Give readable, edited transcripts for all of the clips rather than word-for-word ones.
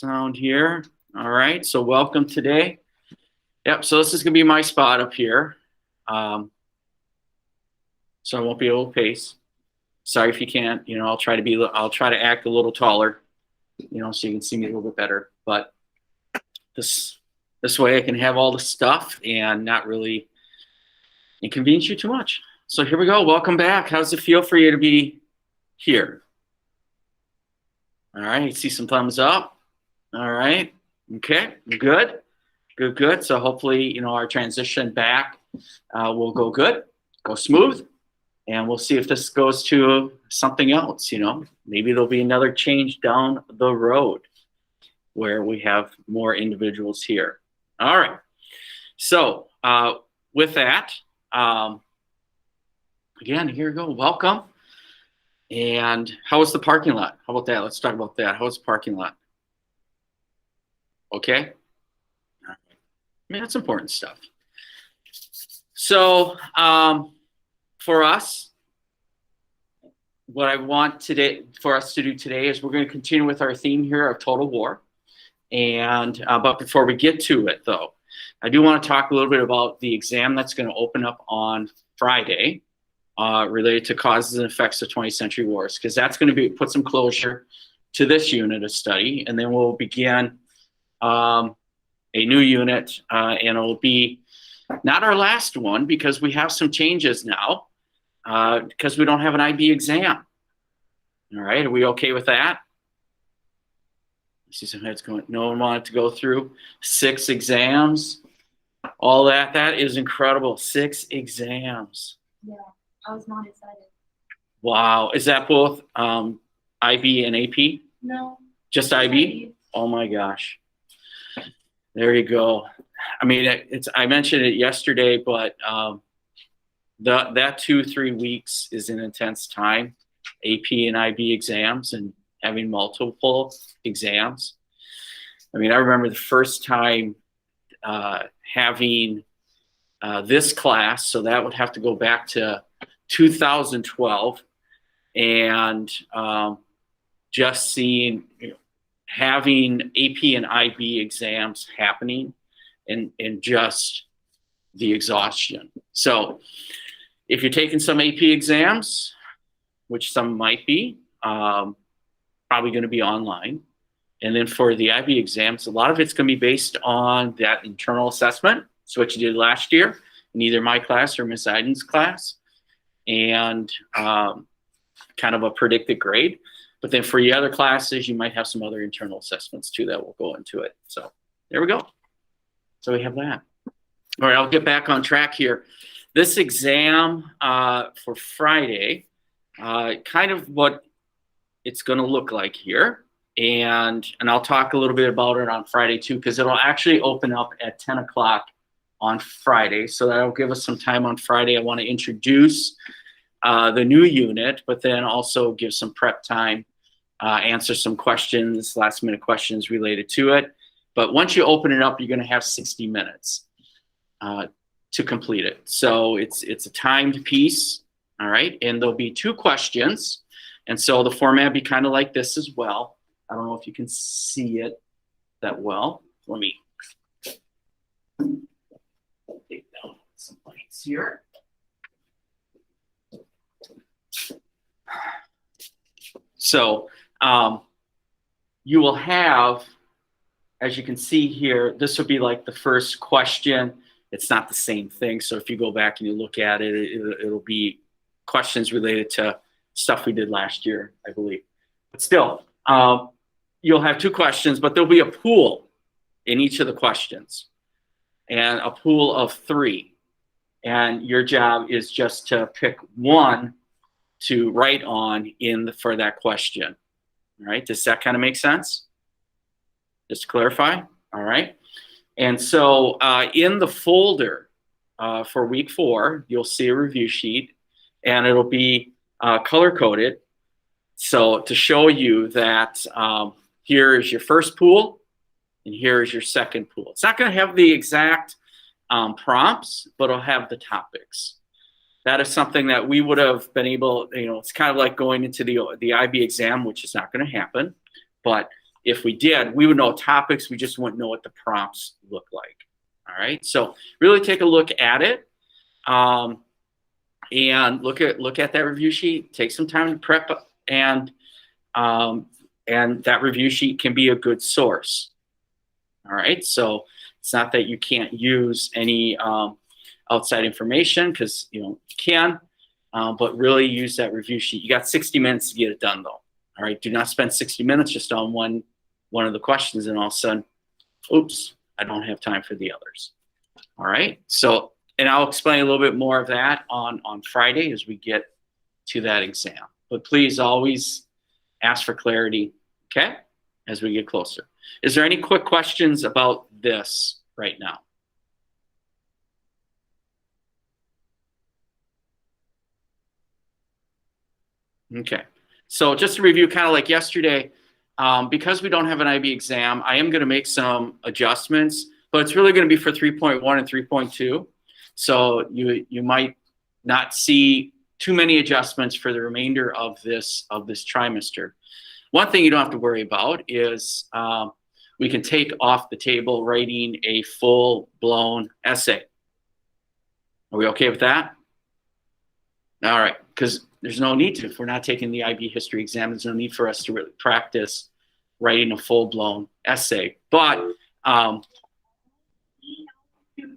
Sound here. All right, so welcome today. Yep, so this is going to be my spot up here. So I won't be able to pace. Sorry if you can't. I'll try to act a little taller, so you can see me a little bit better. But this way I can have all the stuff and not really inconvenience you too much. So here we go. Welcome back. How's it feel for you to be here? All right, see some thumbs up. All right. Okay, good. Good. So hopefully, our transition back will go good, go smooth, and we'll see if this goes to something else, Maybe there'll be another change down the road where we have more individuals here. All right. So with that, again, here we go. Welcome. And how was the parking lot? How about that? Let's talk about that. How was the parking lot? Okay. I mean, that's important stuff. So for us, what I want for us to do today is we're going to continue with our theme here of Total War. And but before we get to it, though, I do want to talk a little bit about the exam that's going to open up on Friday related to causes and effects of 20th century wars, because that's going to put some closure to this unit of study. And then we'll begin a new unit, and it'll be not our last one because we have some changes now because we don't have an IB exam. All right, are we okay with that? I see some heads going, no one wanted to go through 6 exams, all that. That is incredible, 6 exams. Yeah, I was not excited. Wow, is that both IB and AP? No. Just IB? Oh my gosh. There you go. I mean, I mentioned it yesterday, but that 2-3 weeks is an intense time, AP and IB exams and having multiple exams. I mean, I remember the first time having this class, so that would have to go back to 2012, and just seeing, having AP and IB exams happening and just the exhaustion. So if you're taking some AP exams, which some might be, probably going to be online. And then for the IB exams, a lot of it's going to be based on that internal assessment. It's what you did last year in either my class or Miss Iden's class, and kind of a predicted grade. But then for the other classes, you might have some other internal assessments too that will go into it. So there we go. So we have that. All right, I'll get back on track here. This exam for Friday, kind of what it's going to look like here. And I'll talk a little bit about it on Friday too, because it'll actually open up at 10 o'clock on Friday. So that'll give us some time on Friday. I want to introduce the new unit, but then also give some prep time, answer some questions, last minute questions related to it. But once you open it up, you're going to have 60 minutes to complete it. So it's a timed piece, all right? And there'll be 2 questions. And so the format will be kind of like this as well. I don't know if you can see it that well. Let me take down some lights here. So you will have, as you can see here, this will be like the first question. It's not the same thing. So if you go back and you look at it, it'll be questions related to stuff we did last year, I believe. But still, you'll have 2 questions, but there'll be a pool in each of the questions, and a pool of 3. And your job is just to pick one to write on for that question. All right, does that kind of make sense? Just to clarify, all right? And so in the folder for week 4, you'll see a review sheet, and it'll be color-coded. So to show you that here is your first pool, and here is your second pool. It's not going to have the exact prompts, but it'll have the topics. That is something that we would have been able, it's kind of like going into the IB exam, which is not going to happen, but if we did, we would know topics, we just wouldn't know what the prompts look like. All right, so really take a look at it, and look at that review sheet. Take some time to prep, and that review sheet can be a good source. All right, so it's not that you can't use any outside information, because you can, but really use that review sheet. You got 60 minutes to get it done, though. All right, do not spend 60 minutes just on one of the questions, and all of a sudden, oops, I don't have time for the others. All right, so, and I'll explain a little bit more of that on Friday as we get to that exam. But please always ask for clarity, okay, as we get closer. Is there any quick questions about this right now? Okay, so just to review, kind of like yesterday, because we don't have an IB exam, I am going to make some adjustments, but it's really going to be for 3.1 and 3.2. So you might not see too many adjustments for the remainder of this trimester. One thing you don't have to worry about is we can take off the table writing a full-blown essay. Are we okay with that? All right, because there's no need to. If we're not taking the IB history exam, there's no need for us to really practice writing a full-blown essay. But please go to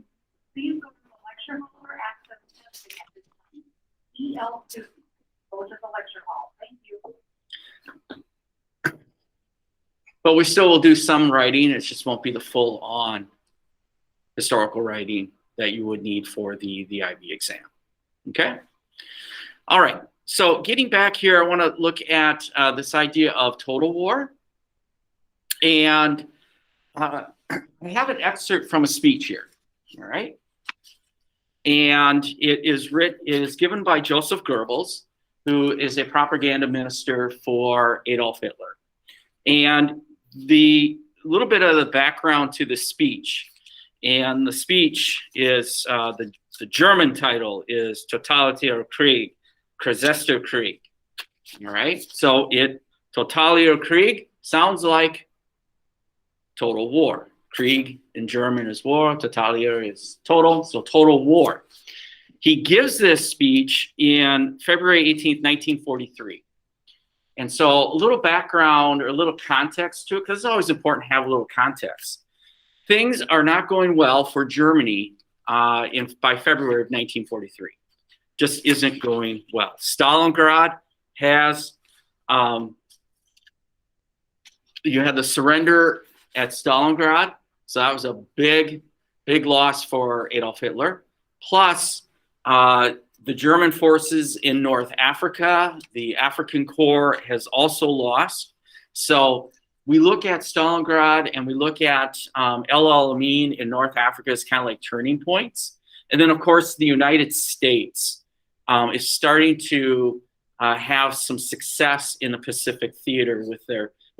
the lecture hall or access testing at this time. EL2, go to the lecture hall. Thank you. But we still will do some writing. It just won't be the full-on historical writing that you would need for the IB exam. Okay? All right. So getting back here, I want to look at this idea of total war. And I have an excerpt from a speech here. All right. And it is given by Joseph Goebbels, who is a propaganda minister for Adolf Hitler. And the little bit of the background to the speech, and the speech is the German title is Totalitärer Krieg, Kreuzer Krieg. All right. So Totalitärer Krieg sounds like total war. Krieg in German is war, Totalitär is total, so total war. He gives this speech in February 18th, 1943. And so a little background or a little context to it, because it's always important to have a little context. Things are not going well for Germany by February of 1943. Just isn't going well. Stalingrad has, you had the surrender at Stalingrad. So that was a big, big loss for Adolf Hitler. Plus, the German forces in North Africa, the African Corps has also lost. So we look at Stalingrad and we look at El Alamein in North Africa as kind of like turning points. And then, of course, the United States is starting to have some success in the Pacific theater with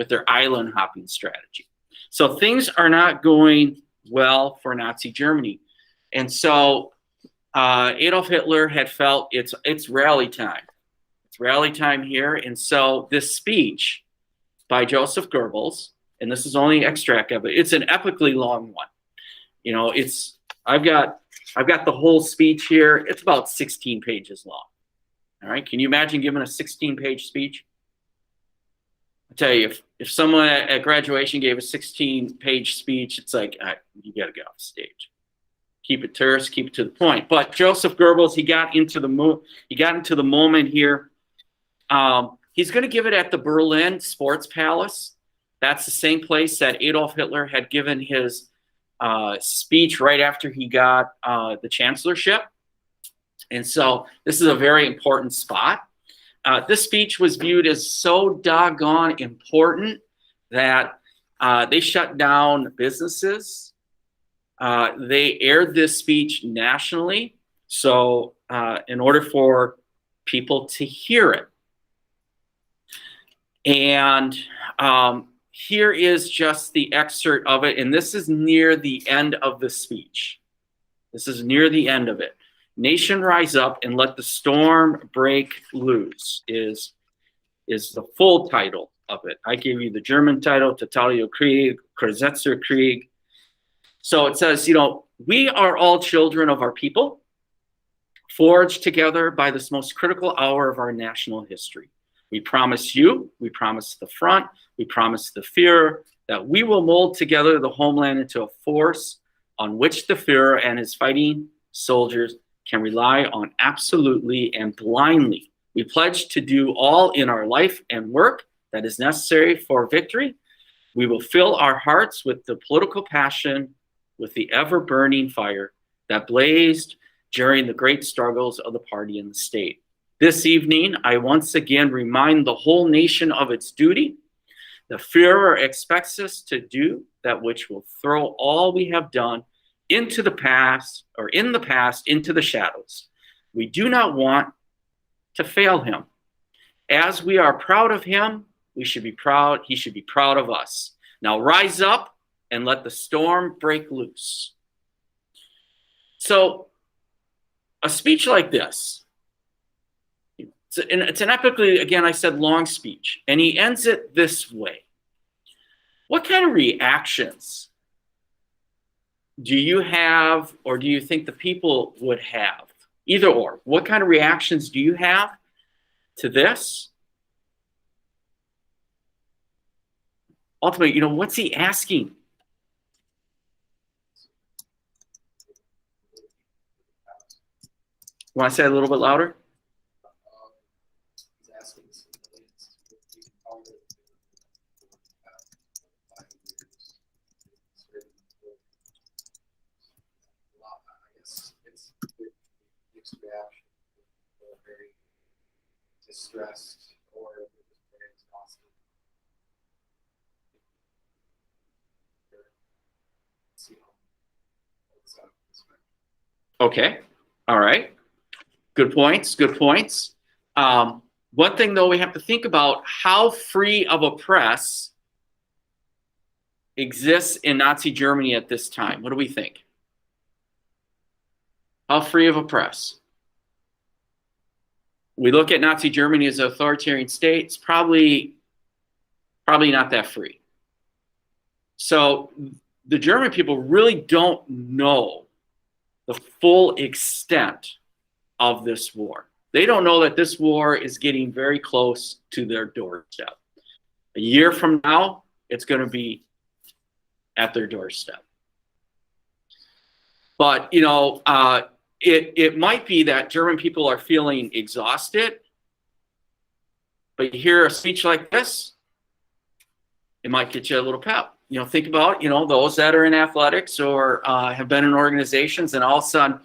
their island hopping strategy. So things are not going well for Nazi Germany. And so Adolf Hitler had felt it's rally time. It's rally time here. And so this speech by Joseph Goebbels, and this is only an extract of it, it's an epically long one. You know, I've got the whole speech here. It's about 16 pages long. All right. Can you imagine giving a 16-page speech? I tell you, if someone at graduation gave a 16-page speech, it's like, you got to get off the stage. Keep it terse, keep it to the point. But Joseph Goebbels, he got into the moment here. He's going to give it at the Berlin Sports Palace. That's the same place that Adolf Hitler had given his speech right after he got the chancellorship. And so this is a very important spot. This speech was viewed as so doggone important that they shut down businesses. They aired this speech nationally, so in order for people to hear it. And here is just the excerpt of it, and this is near the end of the speech. This is near the end of it. Nation rise up and let the storm break loose is the full title of it. I gave you the German title, Totalia Krieg, Kreuzer Krieg. So it says, you know, we are all children of our people, forged together by this most critical hour of our national history. We promise you, we promise the front, we promise the Führer that we will mold together the homeland into a force on which the Führer and his fighting soldiers can rely on absolutely and blindly. We pledge to do all in our life and work that is necessary for victory. We will fill our hearts with the political passion, with the ever-burning fire that blazed during the great struggles of the party and the state. This evening, I once again remind the whole nation of its duty. The Führer expects us to do that which will throw all we have done into the past, or in the past, into the shadows. We do not want to fail him. As we are proud of him, we should be proud, he should be proud of us. Now rise up and let the storm break loose. So, a speech like this, it's an epically, again, I said long speech, and he ends it this way. What kind of reactions do you have, or do you think the people would have? Either or. What kind of reactions do you have to this? Ultimately, you know, what's he asking? Want to say it a little bit louder? He's asking civilians to be empowered to I guess it's mixed reaction. People are very distressed or just very exhausted. See how it's Okay. All right. Good points. Good points. One thing, though, we have to think about how free of a press exists in Nazi Germany at this time. What do we think? How free of a press? We look at Nazi Germany as an authoritarian state. It's probably not that free. So the German people really don't know the full extent of this war. They don't know that this war is getting very close to their doorstep. A year from now, it's going to be at their doorstep. But, you know, it might be that German people are feeling exhausted, but you hear a speech like this, it might get you a little pep. You know, think about, you know, those that are in athletics or have been in organizations, and all of a sudden,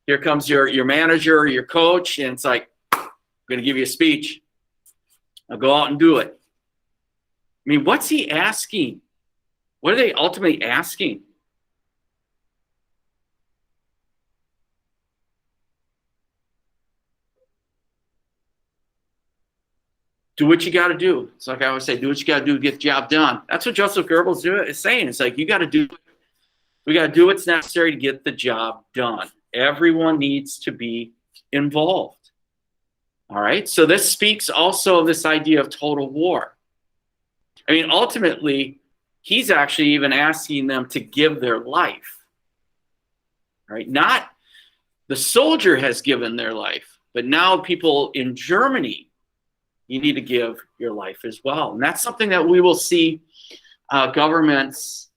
here comes your manager or your coach, and it's like, I'm going to give you a speech. Now go out and do it. I mean, what's he asking? What are they ultimately asking? Do what you got to do. It's like I always say, do what you got to do to get the job done. That's what Joseph Goebbels is saying. It's like, we got to do what's necessary to get the job done. Everyone needs to be involved. All right. So this speaks also of this idea of total war. I mean, ultimately, he's actually even asking them to give their life. All right. Not the soldier has given their life, but now people in Germany, you need to give your life as well. And that's something that we will see governments,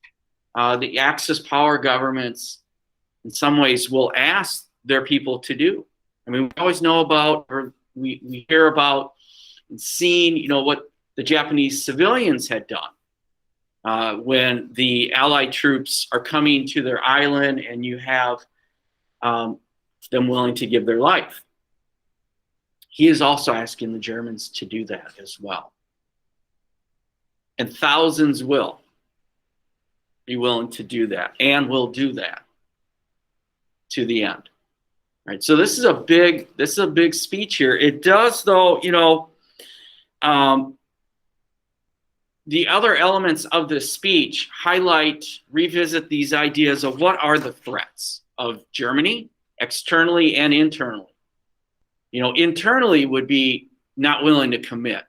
the Axis power governments, in some ways will ask their people to do. I mean, we always know about, or we hear about and seen, you know, what the Japanese civilians had done when the Allied troops are coming to their island, and you have them willing to give their life. He is also asking the Germans to do that as well. And thousands will be willing to do that, and will do that to the end. Right. So this is a big speech here. It does, though, you know, the other elements of this speech revisit these ideas of what are the threats of Germany, externally and internally. You know, internally would be not willing to commit.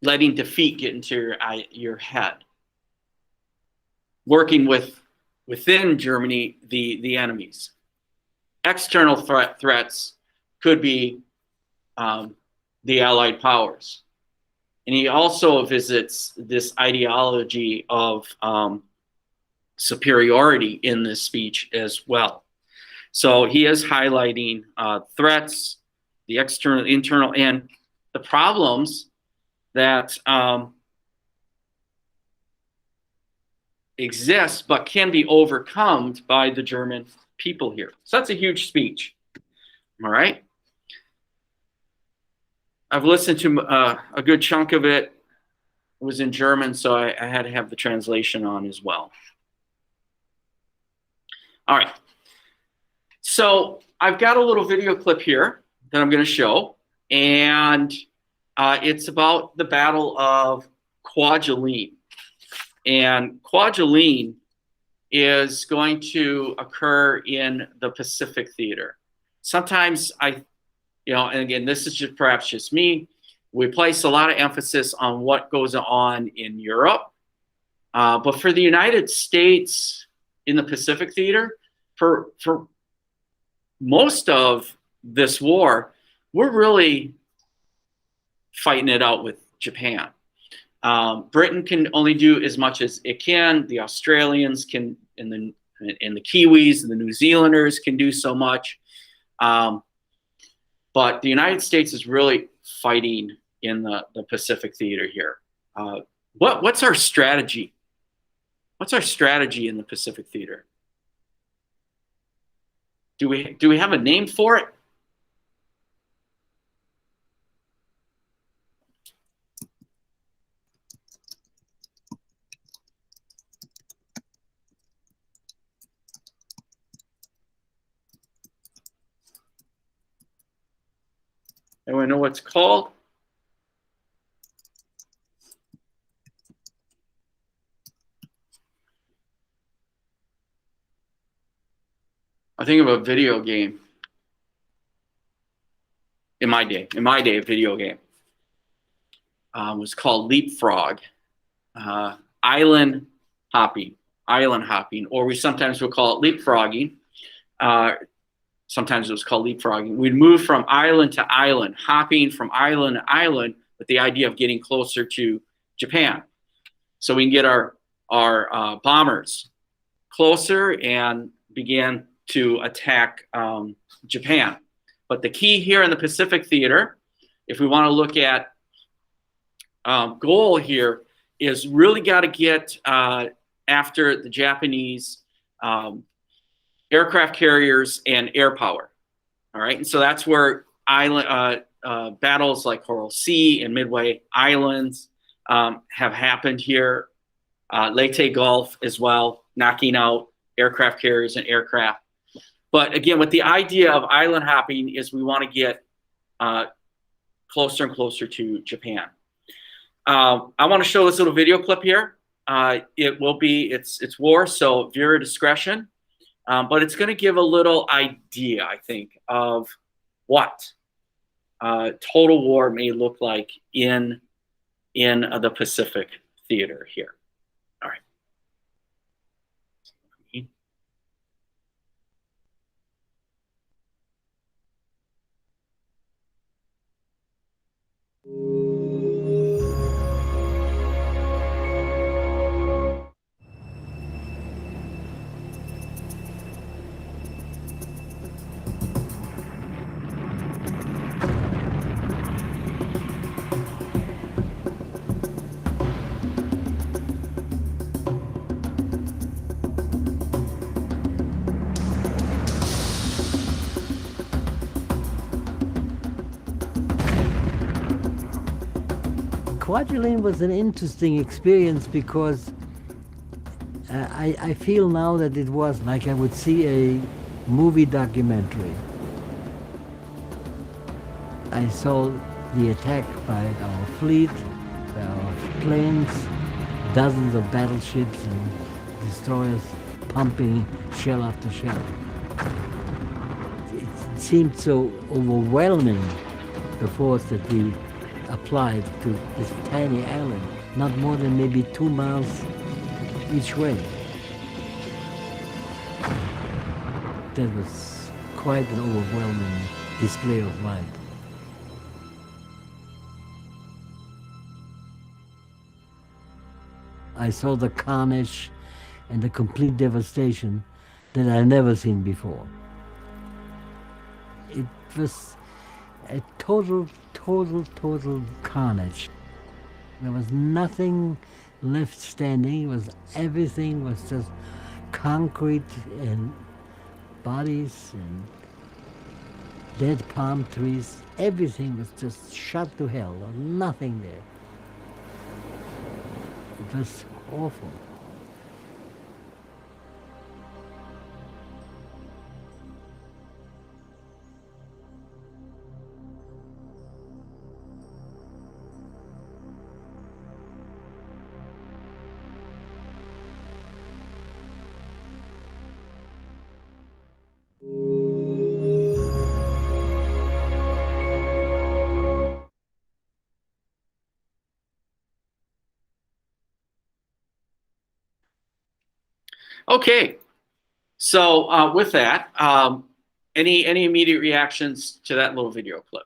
letting defeat get into your head. Working within Germany, the enemies. External threats could be the Allied powers. And he also visits this ideology of superiority in this speech as well. So he is highlighting threats, the external, internal, and the problems that exist but can be overcome by the German people here. So that's a huge speech. All right. I've listened to a good chunk of it. It was in German, so I had to have the translation on as well. All right. So I've got a little video clip here that I'm going to show, and it's about the Battle of Kwajalein. And Kwajalein is going to occur in the Pacific Theater. Sometimes and again, this is perhaps just me, we place a lot of emphasis on what goes on in Europe. But for the United States in the Pacific Theater, for most of this war, we're really fighting it out with Japan. Britain can only do as much as it can. The Australians can, and the Kiwis and the New Zealanders can do so much. But the United States is really fighting in the Pacific Theater here. What's our strategy? What's our strategy in the Pacific Theater? Do we have a name for it? Anyone know what it's called? I think of a video game. In my day, a video game was called Leapfrog, island hopping, or we sometimes would call it leapfrogging. Sometimes it was called leapfrogging. We'd move from island to island, hopping from island to island with the idea of getting closer to Japan. So we can get our bombers closer and begin to attack Japan. But the key here in the Pacific Theater, if we want to look at goal here, is really got to get after the Japanese aircraft carriers and air power. All right, and so that's where battles like Coral Sea and Midway Islands have happened here. Leyte Gulf as well, knocking out aircraft carriers and aircraft. But again, with the idea of island hopping is we want to get closer and closer to Japan. I want to show this little video clip here. It's war, so viewer discretion. But it's going to give a little idea, I think, of what total war may look like in the Pacific Theater here. All right. Kwajalein was an interesting experience because I feel now that it was like I would see a movie documentary. I saw the attack by our fleet, by our planes, dozens of battleships and destroyers pumping shell after shell. It seemed so overwhelming, the force that we applied to this tiny island, not more than maybe 2 miles each way. That was quite an overwhelming display of might. I saw the carnage and the complete devastation that I never seen before. It was a total carnage. There was nothing left standing. Everything was just concrete and bodies and dead palm trees. Everything was just shot to hell. There was nothing there. It was awful. Okay, so with that, any immediate reactions to that little video clip?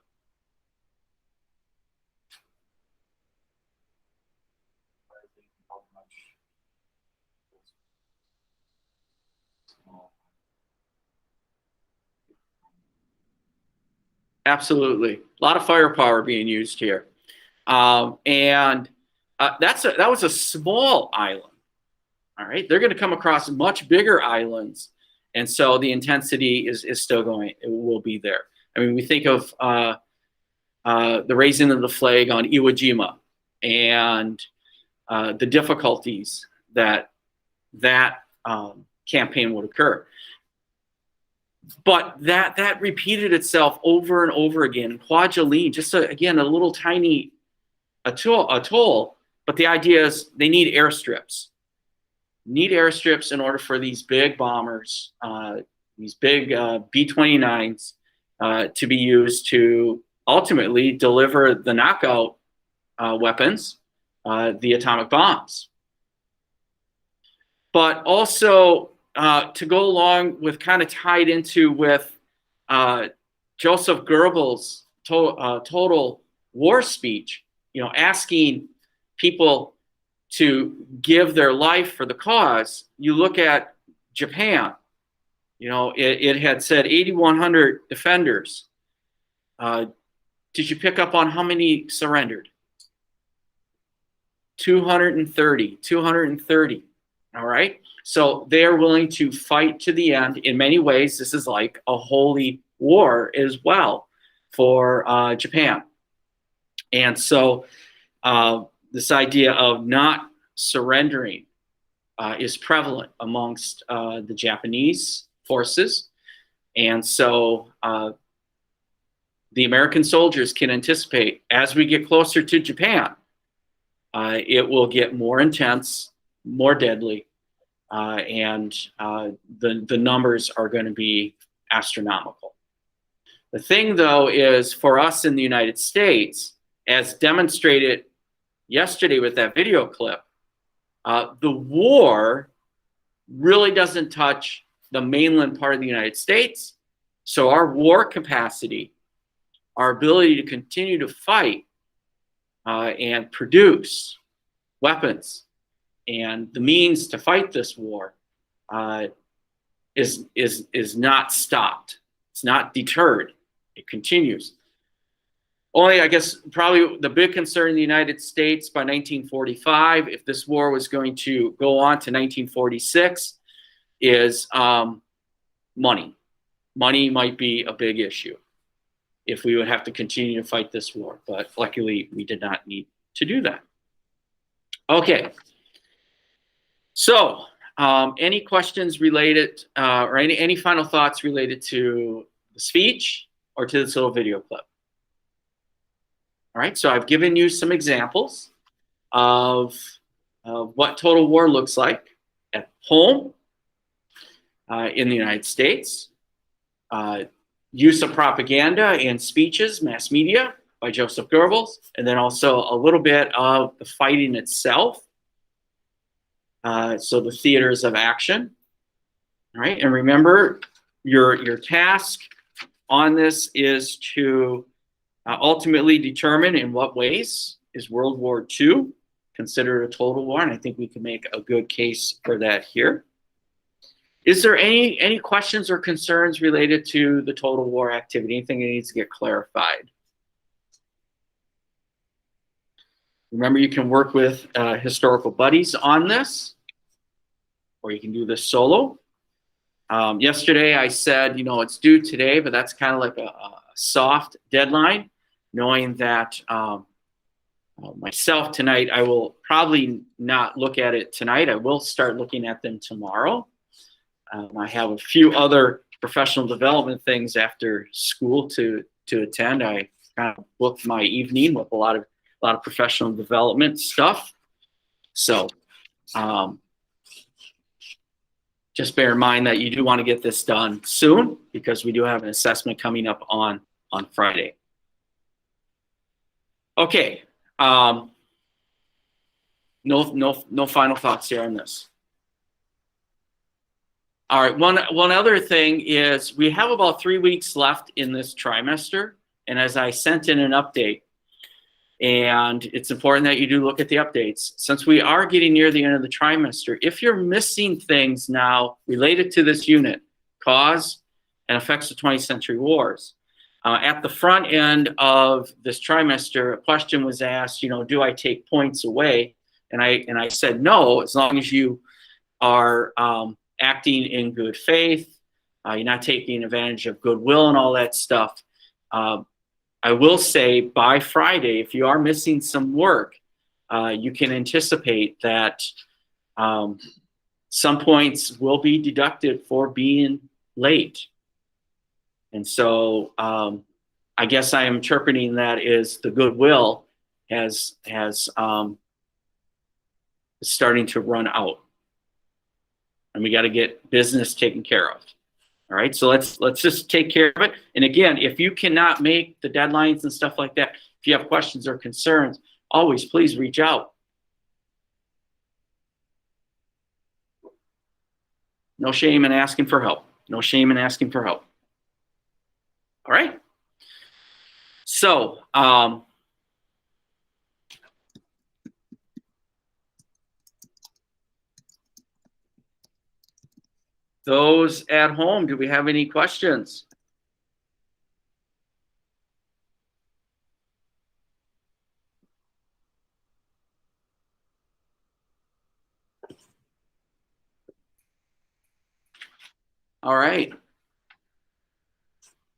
How much small. Absolutely, a lot of firepower being used here, and that was a small island. All right, they're going to come across much bigger islands, and so the intensity is still going. It will be there. I mean, we think of the raising of the flag on Iwo Jima and the difficulties that campaign would occur. But that repeated itself over and over again. Kwajalein, just again a little tiny atoll, but the idea is they need airstrips. Need airstrips in order for these big bombers, these big B-29s, to be used to ultimately deliver the knockout weapons, the atomic bombs. But also to go along with, kind of tied into with Joseph Goebbels' total war speech, asking people to give their life for the cause. You look at Japan, it had said 8,100 defenders. Did you pick up on how many surrendered? 230. All right. So they are willing to fight to the end. In many ways, this is like a holy war as well for Japan. And so this idea of not surrendering is prevalent amongst the Japanese forces. And so the American soldiers can anticipate, as we get closer to Japan, it will get more intense, more deadly, and the numbers are going to be astronomical. The thing, though, is for us in the United States, as demonstrated yesterday with that video clip, the war really doesn't touch the mainland part of the United States. So our war capacity, our ability to continue to fight and produce weapons and the means to fight this war is not stopped. It's not deterred. It continues. Only, I guess, probably the big concern in the United States by 1945, if this war was going to go on to 1946, is money. Money might be a big issue if we would have to continue to fight this war. But luckily, we did not need to do that. Okay. So, any questions related, or any final thoughts related to the speech or to this little video clip? All right, so I've given you some examples of what total war looks like at home, in the United States, use of propaganda and speeches, mass media, by Joseph Goebbels, and then also a little bit of the fighting itself. So the theaters of action. All right, and remember, your task on this is to ultimately determine in what ways is World War II considered a total war, and I think we can make a good case for that here. Is there any questions or concerns related to the total war activity? Anything that needs to get clarified? Remember, you can work with historical buddies on this, or you can do this solo. Yesterday I said, it's due today, but that's kind of like a soft deadline, knowing that myself tonight, I will probably not look at it tonight. I will start looking at them tomorrow. I have a few other professional development things after school to attend. I kind of booked my evening with a lot of professional development stuff. So just bear in mind that you do want to get this done soon, because we do have an assessment coming up on Friday. Okay. No final thoughts here on this. All right, one other thing is we have about 3 weeks left in this trimester, and as I sent in an update, and it's important that you do look at the updates. Since we are getting near the end of the trimester, if you're missing things now related to this unit, cause and effects of 20th century wars, at the front end of this trimester, a question was asked, do I take points away? And I said no, as long as you are acting in good faith, you're not taking advantage of goodwill and all that stuff. I will say by Friday, if you are missing some work, you can anticipate that some points will be deducted for being late. And so I guess I am interpreting that as the goodwill has starting to run out. And we got to get business taken care of. All right, so let's just take care of it. And again, if you cannot make the deadlines and stuff like that, if you have questions or concerns, always please reach out. No shame in asking for help. No shame in asking for help. All right. So, those at home, do we have any questions? All right.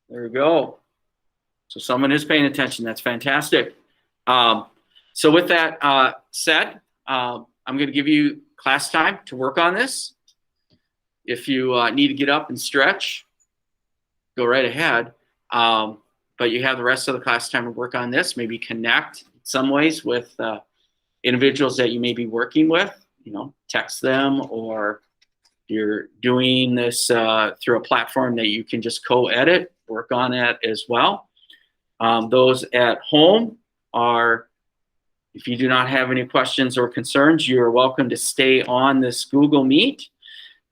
There we go. So someone is paying attention. That's fantastic. So with that said, I'm going to give you class time to work on this. If you need to get up and stretch, go right ahead. But you have the rest of the class time to work on this. Maybe connect in some ways with individuals that you may be working with. Text them, or you're doing this through a platform that you can just co-edit, work on it as well. Those at home are, if you do not have any questions or concerns, you are welcome to stay on this Google Meet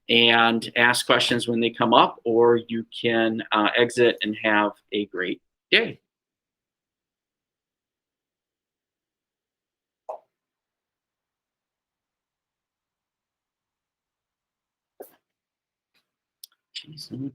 and ask questions when they come up, or you can exit and have a great day. Jeez.